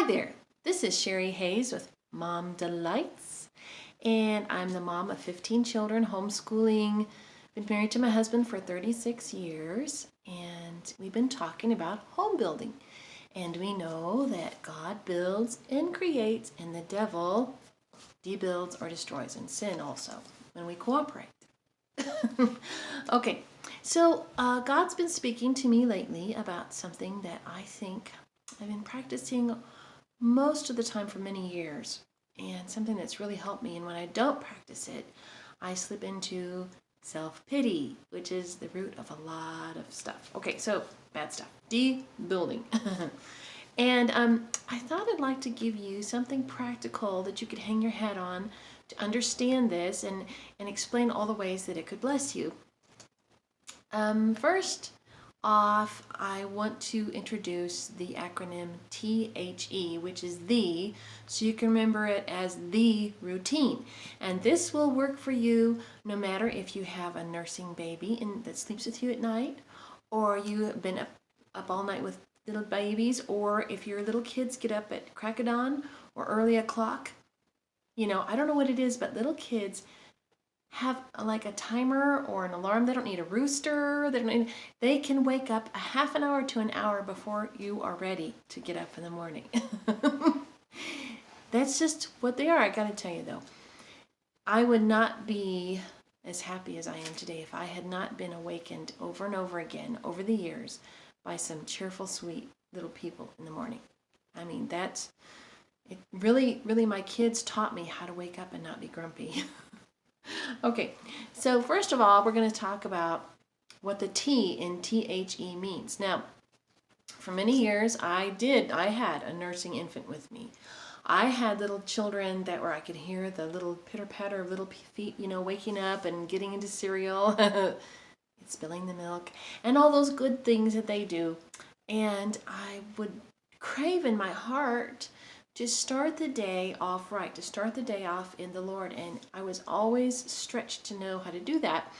Hi there, this is Sherry Hayes with Mom Delights, and I'm the mom of 15 children, homeschooling, been married to my husband for 36 years, and we've been talking about home building. And we know that God builds and creates, and the devil debuilds or destroys, and sin also, when we cooperate. Okay, so God's been speaking to me lately about something that I think I've been practicing most of the time for many years, and something that's really helped me. And when I don't practice it, I slip into self-pity, which is the root of a lot of stuff. Okay, so bad stuff, debuilding. And I thought I'd like to give you something practical that you could hang your hat on to understand this and explain all the ways that it could bless you. First off, I want to introduce the acronym THE, which is the, so you can remember it as the routine. And this will work for you no matter if you have a nursing baby that sleeps with you at night, or you have been up all night with little babies, or if your little kids get up at crack of dawn or early o'clock. You know, I don't know what it is, but little kids have like a timer or an alarm. They don't need a rooster. They can wake up a half an hour to an hour before you are ready to get up in the morning. That's just what they are. I gotta tell you though, I would not be as happy as I am today if I had not been awakened over and over again over the years by some cheerful, sweet little people in the morning. I mean, that's it. Really, my kids taught me how to wake up and not be grumpy. Okay, so first of all, we're going to talk about what the T in THE means. Now, for many years, I had a nursing infant with me. I had little children that where I could hear the little pitter-patter of little feet, waking up and getting into cereal, and spilling the milk, and all those good things that they do. And I would crave in my heart to start the day off right, to start the day off in the Lord. And I was always stretched to know how to do that.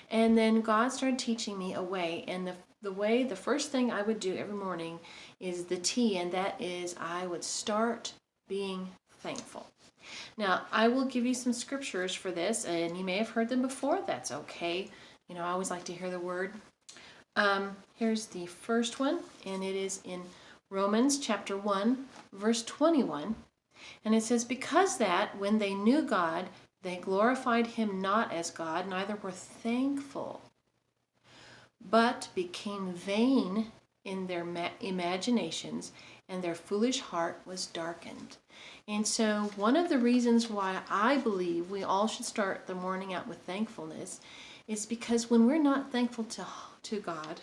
And then God started teaching me a way. And the first thing I would do every morning is the T, and that is I would start being thankful. Now, I will give you some scriptures for this, and you may have heard them before. That's okay. I always like to hear the word. Here's the first one, and it is in Romans chapter 1, verse 21. And it says, because that when they knew God, they glorified him not as God, neither were thankful, but became vain in their imaginations, and their foolish heart was darkened. And so one of the reasons why I believe we all should start the morning out with thankfulness is because when we're not thankful to God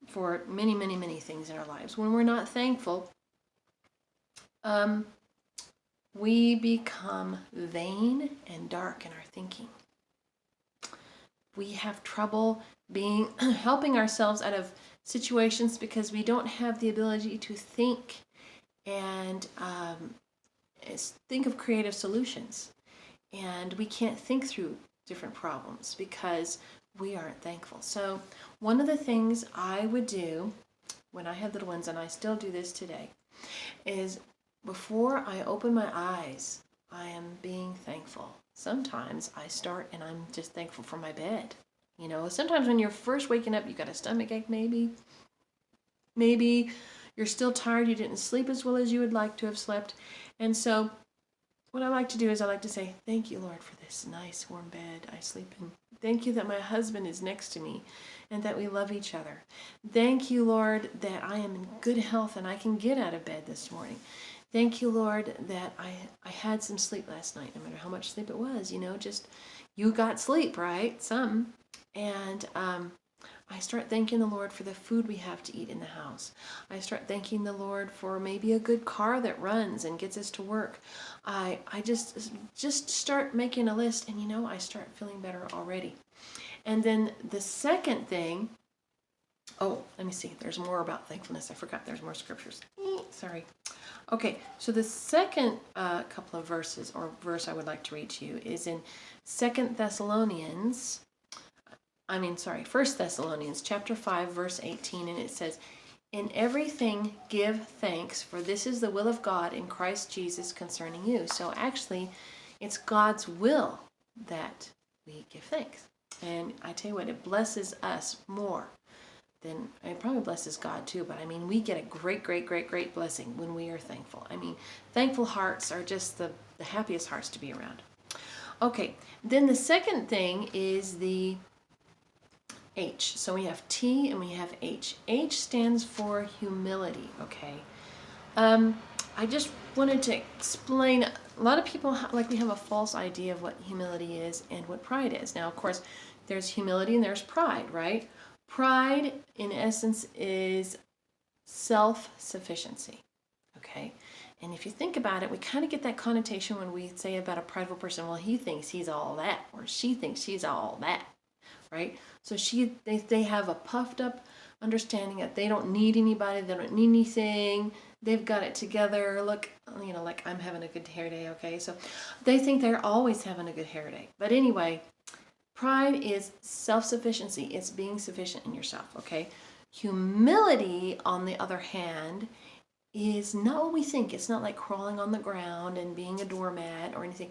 for many, many, many things in our lives, when we're not thankful, we become vain and dark in our thinking. We have trouble helping ourselves out of situations because we don't have the ability to think and think of creative solutions. And we can't think through different problems because we aren't thankful. So one of the things I would do when I had little ones, and I still do this today, is before I open my eyes, I am being thankful. Sometimes I start and I'm just thankful for my bed. Sometimes when you're first waking up, you got a stomach ache maybe. Maybe you're still tired, you didn't sleep as well as you would like to have slept. And so what I like to do is I like to say, thank you, Lord, for this nice warm bed I sleep in. Thank you that my husband is next to me and that we love each other. Thank you, Lord, that I am in good health and I can get out of bed this morning. Thank you, Lord, that I had some sleep last night, no matter how much sleep it was, just you got sleep, right? Some. And I start thanking the Lord for the food we have to eat in the house. I start thanking the Lord for maybe a good car that runs and gets us to work. I just start making a list, and I start feeling better already. And then the second thing, let me see. There's more about thankfulness. I forgot there's more scriptures. Sorry. Okay, so the second couple of verse I would like to read to you is in 1 Thessalonians chapter 5, verse 18, and it says, In everything give thanks, for this is the will of God in Christ Jesus concerning you. So actually, it's God's will that we give thanks. And I tell you what, it blesses us more than, it probably blesses God too, but I mean, we get a great, great, great, great blessing when we are thankful. I mean, thankful hearts are just the happiest hearts to be around. Okay, then the second thing is the H. So we have T and we have H. H stands for humility, okay? I just wanted to explain, a lot of people we have a false idea of what humility is and what pride is. Now, of course, there's humility and there's pride, right? Pride, in essence, is self-sufficiency, okay? And if you think about it, we kind of get that connotation when we say about a prideful person, well, he thinks he's all that, or she thinks she's all that, right? So they have a puffed up understanding that they don't need anybody, they don't need anything, they've got it together. Look, like I'm having a good hair day, okay? So they think they're always having a good hair day. But anyway, pride is self-sufficiency. It's being sufficient in yourself, okay? Humility, on the other hand, is not what we think. It's not like crawling on the ground and being a doormat or anything.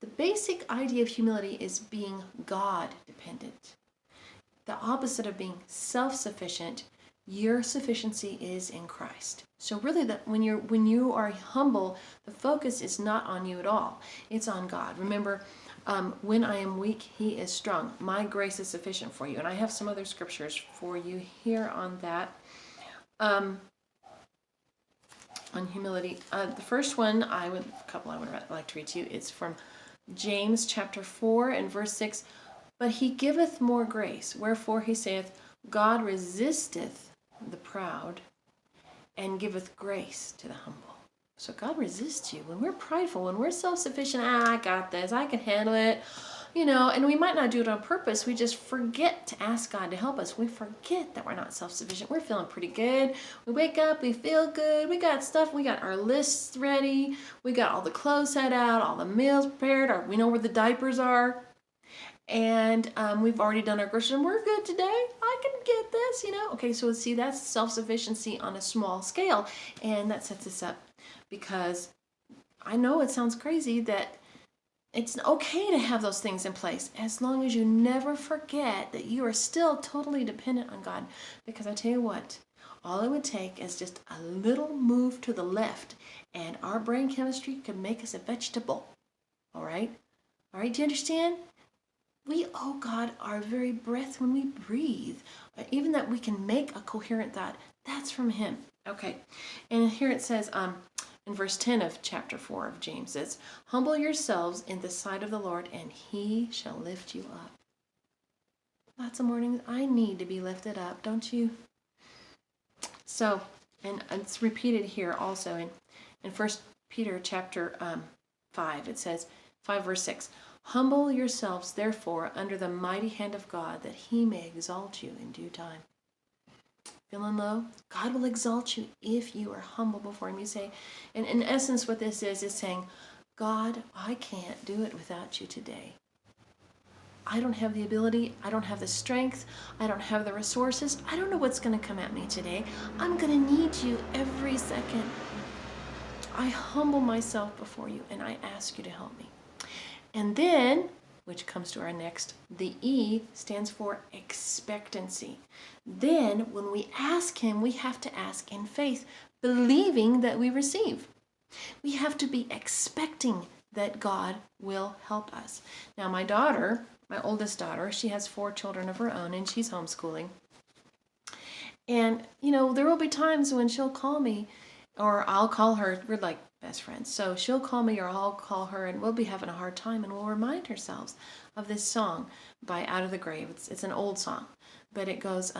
The basic idea of humility is being God dependent. The opposite of being self-sufficient, your sufficiency is in Christ. So really, when you are humble, the focus is not on you at all. It's on God. Remember, when I am weak, He is strong. My grace is sufficient for you. And I have some other scriptures for you here on that. On humility. The first one, I would like to read to you. It's from James chapter 4 and verse 6. But He giveth more grace. Wherefore He saith, God resisteth the proud and giveth grace to the humble. So God resists you. When we're prideful, when we're self-sufficient, I got this, I can handle it, and we might not do it on purpose. We just forget to ask God to help us. We forget that we're not self-sufficient. We're feeling pretty good. We wake up, we feel good. We got stuff. We got our lists ready. We got all the clothes set out, all the meals prepared. We know where the diapers are. And we've already done our groceries, and we're good today. I can get this, Okay, so see, that's self-sufficiency on a small scale, and that sets us up, because I know it sounds crazy that it's okay to have those things in place, as long as you never forget that you are still totally dependent on God. Because I tell you what, all it would take is just a little move to the left, and our brain chemistry could make us a vegetable. All right, do you understand? We owe God our very breath when we breathe. Even that we can make a coherent thought, that's from Him. Okay, and here it says, in verse 10 of chapter 4 of James, it says, humble yourselves in the sight of the Lord, and He shall lift you up. Lots of mornings, I need to be lifted up, don't you? So, and it's repeated here also in 1 Peter chapter 5. It says, 5 verse 6, humble yourselves, therefore, under the mighty hand of God, that He may exalt you in due time. Feeling low? God will exalt you if you are humble before Him. You say, and in essence what this is saying, God, I can't do it without you today. I don't have the ability, I don't have the strength, I don't have the resources, I don't know what's going to come at me today. I'm going to need you every second. I humble myself before you, and I ask you to help me. And then, which comes to our next, the E stands for expectancy. Then, when we ask Him, we have to ask in faith, believing that we receive. We have to be expecting that God will help us. Now, my daughter, my oldest daughter, she has 4 children of her own, and she's homeschooling. And, there will be times when she'll call me, or I'll call her. We're like best friends. So she'll call me, or I'll call her, and we'll be having a hard time, and we'll remind ourselves of this song by Out of the Grave. It's an old song, but it goes,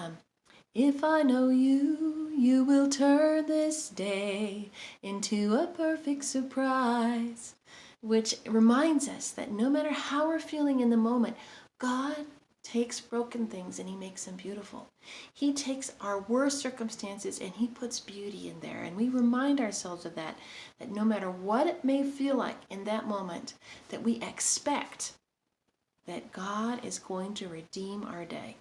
if I know you, you will turn this day into a perfect surprise, which reminds us that no matter how we're feeling in the moment, God takes broken things and He makes them beautiful. He takes our worst circumstances and He puts beauty in there. And we remind ourselves of that no matter what it may feel like in that moment, that we expect that God is going to redeem our day.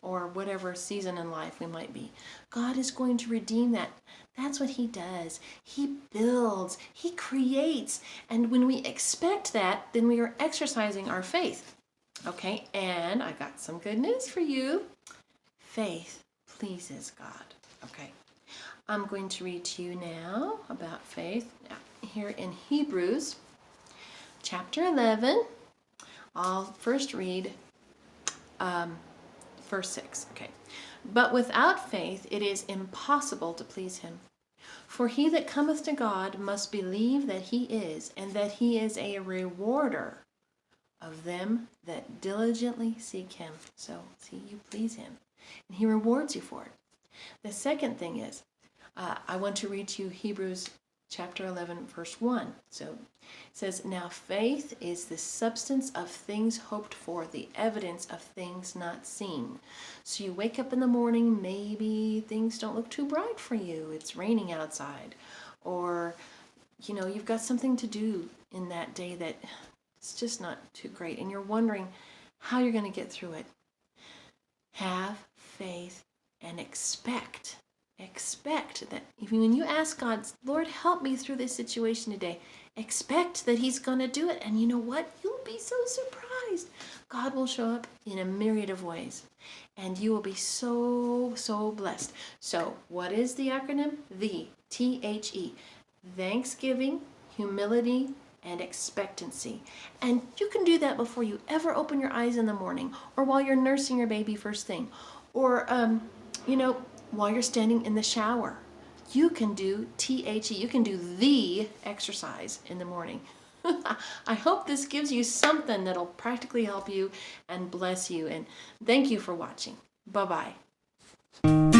or whatever season in life we might be. God is going to redeem that. That's what he does. He builds, he creates. And when we expect that, then we are exercising our faith. Okay, and I got some good news for you. Faith pleases God. Okay, I'm going to read to you now about faith here in Hebrews chapter 11. I'll first read verse 6. Okay. But without faith it is impossible to please him. For he that cometh to God must believe that he is, and that he is a rewarder of them that diligently seek him. So, see, you please him, and he rewards you for it. The second thing is, I want to read to you Hebrews chapter 11, verse 1. So it says, now faith is the substance of things hoped for, the evidence of things not seen. So you wake up in the morning, maybe things don't look too bright for you. It's raining outside. Or, you've got something to do in that day that it's just not too great. And you're wondering how you're going to get through it. Have faith and expect. Expect that even when you ask God, Lord, help me through this situation today, expect that he's going to do it. And you know what? You'll be so surprised. God will show up in a myriad of ways. And you will be so, so blessed. So what is the acronym? The THE. Thanksgiving, humility, and expectancy. And you can do that before you ever open your eyes in the morning, or while you're nursing your baby first thing, or, while you're standing in the shower. You can do THE. You can do the exercise in the morning. I hope this gives you something that'll practically help you and bless you. And thank you for watching. Bye-bye.